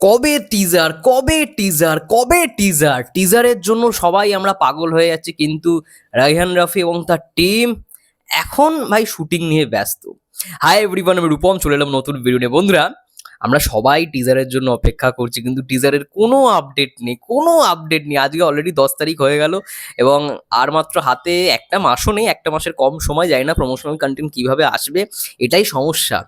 কবে টিজার, কবে টিজার, কবে টিজার? টিজারের জন্য সবাই আমরা পাগল হয়ে যাচ্ছি, কিন্তু রায়হান রাফি এবং তার টিম এখন ভাই শুটিং নিয়ে ব্যস্ত। হাই এভরিওয়ান, আমি রূপম চলে এলাম নতুন ভিডিও নিয়ে। বন্ধুরা, আমরা সবাই টিজারের জন্য অপেক্ষা করছি, কিন্তু টিজারের কোনো আপডেট নেই, কোনো আপডেট নেই। আজকে অলরেডি 10 তারিখ হয়ে গেল এবং আর মাত্র হাতে একটা মাসও নেই, একটা মাসের কম সময়। জানি না প্রমোশনাল কন্টেন্ট কিভাবে আসবে, এটাই সমস্যা।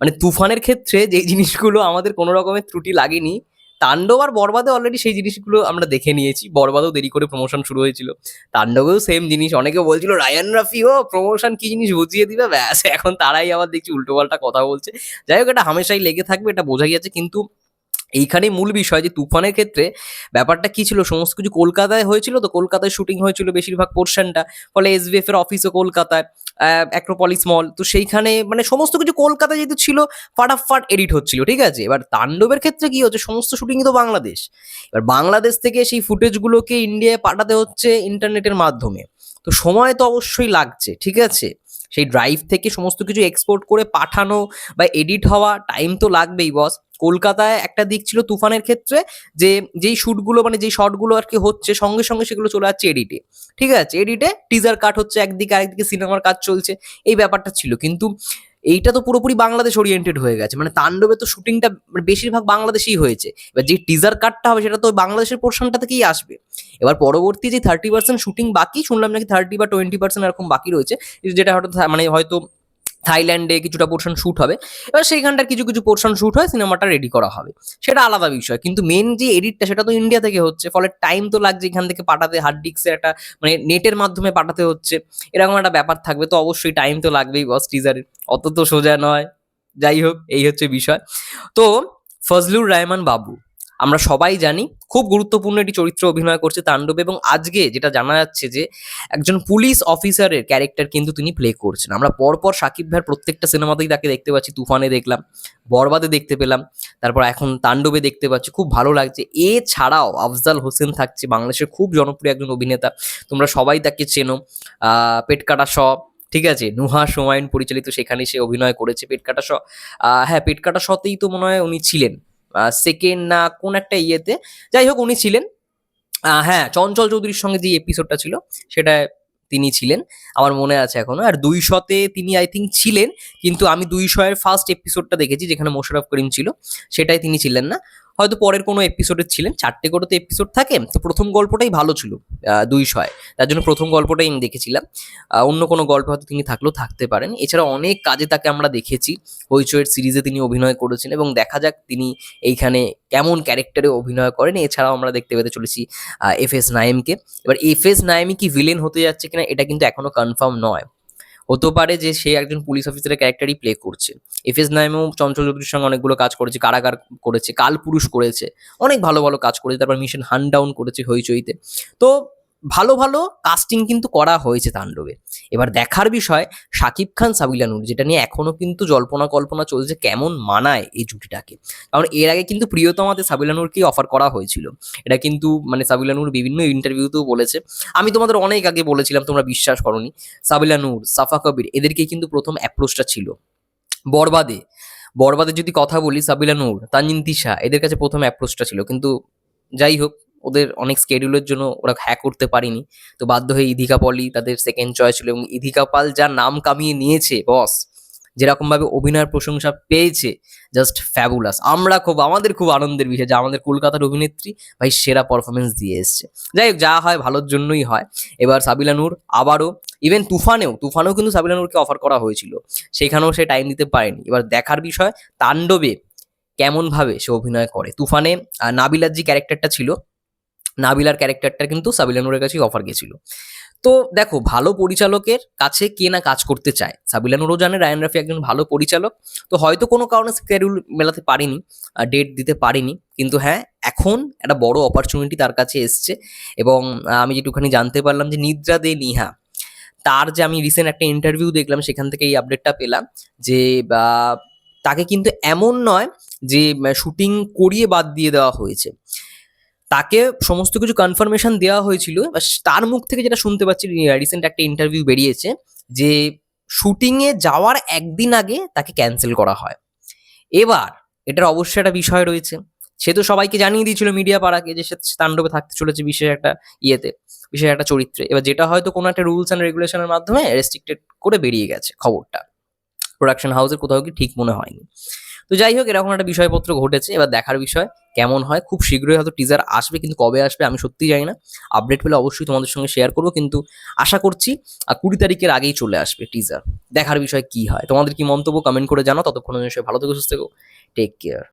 মানে তুফানের ক্ষেত্রে যেই জিনিসগুলো আমাদের কোনো রকমের ত্রুটি লাগেনি, তাণ্ডব আর বরবাদে অলরেডি সেই জিনিসগুলো আমরা দেখে নিয়েছি। বরবাদেও দেরি করে প্রমোশন শুরু হয়েছিল, তাণ্ডবেও সেম জিনিস। অনেকে বলছিল রায়ান রাফি ও প্রমোশন কি জিনিস বুঝিয়ে দিবে, ব্যাস এখন তারাই আবার দেখছি উল্টোপাল্টা কথা বলছে। যাই হোক, এটা হামেশাই লেগে থাকবে, এটা বোঝাই যাচ্ছে। কিন্তু এইখানেই মূল বিষয় যে তুফানের ক্ষেত্রে ব্যাপারটা কি ছিল, সমস্ত কিছু কলকাতায় হয়েছিল, তো কলকাতায় শুটিং হয়েছিল বেশিরভাগ পোর্শনটা। ফলে এসবিএফ এর অফিসও কলকাতায়, অ্যাক্রোপলিস মল, তো সেইখানে মানে সমস্ত কিছু কলকাতায় যেহেতু ছিল, ফাটাফাট এডিট হচ্ছিল, ঠিক আছে। এবার তাণ্ডবের ক্ষেত্রে কি হচ্ছে, সমস্ত শুটিংই তো বাংলাদেশ। এবার বাংলাদেশ থেকে সেই ফুটেজগুলোকে ইন্ডিয়ায় পাঠাতে হচ্ছে ইন্টারনেটের মাধ্যমে, তো সময় তো অবশ্যই লাগছে, ঠিক আছে। সেই ড্রাইভ থেকে সমস্ত কিছু এক্সপোর্ট করে পাঠানো বা এডিট হওয়া, টাইম তো লাগবেই বস। কলকাতায় একটা দিক ছিল তুফানের ক্ষেত্রে, যে যেই শ্যুটগুলো মানে যেই শটগুলো আর কি হচ্ছে, সঙ্গে সঙ্গে সেগুলো চলে যাচ্ছে এডিটে, ঠিক আছে। এডিটে টিজার কাট হচ্ছে একদিকে, আরেকদিকে সিনেমার কাজ চলছে, এই ব্যাপারটা ছিল। কিন্তু এইটা তো পুরোপুরি বাংলাদেশ ওরিয়েন্টেড হয়ে গেছে, মানে তাণ্ডবে তো শুটিংটা বেশিরভাগ বাংলাদেশেই হয়েছে। এবার যে টিজার কাটটা হবে সেটা তো বাংলাদেশের পোর্শনটা থেকেই আসবে। এবার পরবর্তী যে 30% শুটিং বাকি, শুনলাম নাকি 30 বা 20% এরকম বাকি রয়েছে, যেটা হয়তো মানে হয়তো থাইল্যান্ডে কিছুটা পোর্শন শ্যুট হবে। এবার সেইখানটার কিছু কিছু পোর্শন শ্যুট হয়, সিনেমাটা রেডি করা হবে, সেটা আলাদা বিষয়। কিন্তু মেন যে এডিটটা সেটা তো ইন্ডিয়া থেকে হচ্ছে, ফলে টাইম তো লাগছে এখান থেকে পাঠাতে, হার্ড ডিস্কের একটা মানে নেটের মাধ্যমে পাঠাতে হচ্ছে, এরকম একটা ব্যাপার থাকবে। তো অবশ্যই টাইম তো লাগবেই বস টিজারের, অত তো সোজা নয়। যাই হোক, এই হচ্ছে বিষয়। তো ফজলুর রহমান বাবু, আমরা সবাই জানি খুব গুরুত্বপূর্ণ একটি চরিত্রে অভিনয় করছে তাণ্ডবে, এবং আজকে যেটা জানা যাচ্ছে যে একজন পুলিশ অফিসারের ক্যারেক্টার কিন্তু তিনি প্লে করছেন। আমরা পরপর সাকিব ভাইয়ের প্রত্যেকটা সিনেমাতেই তাকে দেখতে পাচ্ছি, তুফানে দেখলাম, বরবাদে দেখতে পেলাম, তারপর এখন তাণ্ডবে দেখতে পাচ্ছি, খুব ভালো লাগছে। এছাড়াও আফজাল হোসেন থাকছে, বাংলাদেশের খুব জনপ্রিয় একজন অভিনেতা, তোমরা সবাই তাকে চেনো। পেটকাটা শ, ঠিক আছে, নুহা সোমাইন পরিচালিত, সেখানে সে অভিনয় করেছে পেটকাটা শ। হ্যাঁ, পেটকাটা শতেই তো মনে হয় উনি ছিলেন, সেকেন্ড না কোন একটা ইয়েতে, যাই হোক উনি ছিলেন। হ্যাঁ, চঞ্চল চৌধুরীর সঙ্গে যে এপিসোডটা ছিল সেটায় তিনি ছিলেন, আমার মনে আছে এখনো। আর 200-তে তিনি আই থিঙ্ক ছিলেন, কিন্তু আমি 200-এর ফার্স্ট এপিসোডটা দেখেছি যেখানে মোশাররফ করিম ছিল, সেটাই তিনি ছিলেন না। হয়তো পরের কোনো এপিসোডে ছিলেন, 4টে করে তো এপিসোড থাকে, তো প্রথম গল্পটাই ভালো ছিল 200-এ, তার জন্য প্রথম গল্পটাই আমি দেখেছিলাম। অন্য কোনো গল্প হয়তো তিনি থাকলেও থাকতে পারেন। এছাড়া অনেক কাজে তাকে আমরা দেখেছি, হইচইয়ের সিরিজে তিনি অভিনয় করেছেন, এবং দেখা যাক তিনি এইখানে কেমন ক্যারেক্টারে অভিনয় করেন। এছাড়াও আমরা দেখতে পেতে চলেছি এফএস নাইমকে। এবার এফএস নাইমই কি ভিলেন হতে যাচ্ছে কিনা এটা কিন্তু এখনো কনফার্ম নয়, হতে পারে যে সে একজন পুলিশ অফিসারের ক্যারেক্টারই প্লে করছে। এফএস নাইমও চঞ্চল চৌধুরীর সঙ্গে অনেকগুলো কাজ করেছে, কারাগার করেছে, কালপুরুষ করেছে, অনেক ভালো ভালো কাজ করেছে, তারপর মিশন হানডাউন করেছে হইচইতে। তো ভালো ভালো কাস্টিং কিন্তু করা হয়েছে তাণ্ডবে। এবার দেখার বিষয় শাকিব খান সাবিলা নূর, যেটা নিয়ে এখনো কিন্তু জল্পনা কল্পনা চলছে কেমন মানায় এই জুটিটাকে। কারণ এর আগে কিন্তু প্রিয়তমাতে সাবিলা নূরকেই অফার করা হয়েছিল, এটা কিন্তু মানে সাবিলা নূর বিভিন্ন ইন্টারভিউতেও বলেছে। আমি তোমাদের অনেক আগে বলেছিলাম, তোমরা বিশ্বাস করনি। সাবিলা নূর, সাফা কবির, এদেরকে কিন্তু প্রথম অ্যাপ্রোচটা ছিল বরবাদে। বরবাদের যদি কথা বলি, সাবিলা নূর, তানজিন তিশা, এদের কাছে প্রথম অ্যাপ্রোচটা ছিল, কিন্তু যাই হোক ওদের অনেক স্কেডিউলের জন্য ওরা হ্যাক করতে পারেনি, তো বাধ্য হয়ে ইধিকা পলি তাদের সেকেন্ড চয়েস ছিল। এবং ইধিকা পাল যা নাম কামিয়ে নিয়েছে বস, যেরকম ভাবে অভিনয়ের প্রশংসা পেয়েছে, জাস্ট ফ্যাবুলাস। আমাদের খুব আনন্দের বিষয় যে আমাদের কলকাতার অভিনেত্রী ভাই সেরা পারফরমেন্স দিয়ে এসছে। যাই হোক, যা হয় ভালোর জন্যই হয়। এবার সাবিলা নূর আবারও, ইভেন তুফানেও কিন্তু সাবিলা নূরকে অফার করা হয়েছিল, সেখানেও সে টাইম দিতে পারেনি। এবার দেখার বিষয় তাণ্ডবে কেমন ভাবে সে অভিনয় করে। তুফানে নাবিলার যে ক্যারেক্টারটা ছিল, নাবিলার ক্যারেক্টারটা কিন্তু সাবিলা নূরের কাছেই অফার গেছিল। তো দেখো, ভালো পরিচালকের কাছে কে না কাজ করতে চায়, সাবিলা নূরও জানে রায়ান রাফি একজন ভালো পরিচালক। তো হয়তো কোনো কারণে স্কেডিউল মেলাতে পারিনি, ডেট দিতে পারিনি, কিন্তু হ্যাঁ এখন একটা বড় অপরচুনিটি তার কাছে এসছে। এবং আমি যেটুখানি জানতে পারলাম যে নিদ্রা দে নিহা, তার যে আমি রিসেন্ট একটা ইন্টারভিউ দেখলাম, সেখান থেকে এই আপডেটটা পেলাম যে তাকে কিন্তু এমন নয় যে শুটিং করিয়ে বাদ দিয়ে দেওয়া হয়েছে, তাকে সমস্ত কিছু কনফার্মেশন দেওয়া হয়েছিল। তার মুখ থেকে যেটা শুনতে পাচ্ছি, রিসেন্ট একটা ইন্টারভিউ বেরিয়েছে যে শুটিংয়ে যাওয়ার একদিন আগে তাকে ক্যান্সেল করা হয়। এবার এটার অবশ্যই একটা বিষয় রয়েছে, সে তো সবাইকে জানিয়ে দিয়েছিল মিডিয়া পাড়াকে যে সে তাণ্ডবে থাকতে চলেছে বিশেষ একটা ইয়েতে, বিশেষ একটা চরিত্রে। এবার যেটা হয়তো কোনো একটা রুলস অ্যান্ড রেগুলেশনের মাধ্যমে রেস্ট্রিক্টেড করে বেরিয়ে গেছে খবরটা, প্রোডাকশন হাউসের কোথাও কি ঠিক মনে হয়নি। তো যাই হোক, এরকম একটা বিষয়পত্র ঘটেছে, এবার দেখার বিষয় কেমন হয়। খুব শীঘ্রই হয়তো টিজার আসবে, কিন্তু কবে আসবে আমি সত্যি জানি না। আপডেট পেলে অবশ্যই তোমাদের সঙ্গে শেয়ার করবো, কিন্তু আশা করছি 20 তারিখের আগেই চলে আসবে টিজার। দেখার বিষয় কি হয়, তোমাদের কি মন্তব্য কমেন্ট করে জানাও। ততক্ষণ ভালো থেকো, সুস্থ থেকো, টেক কেয়ার।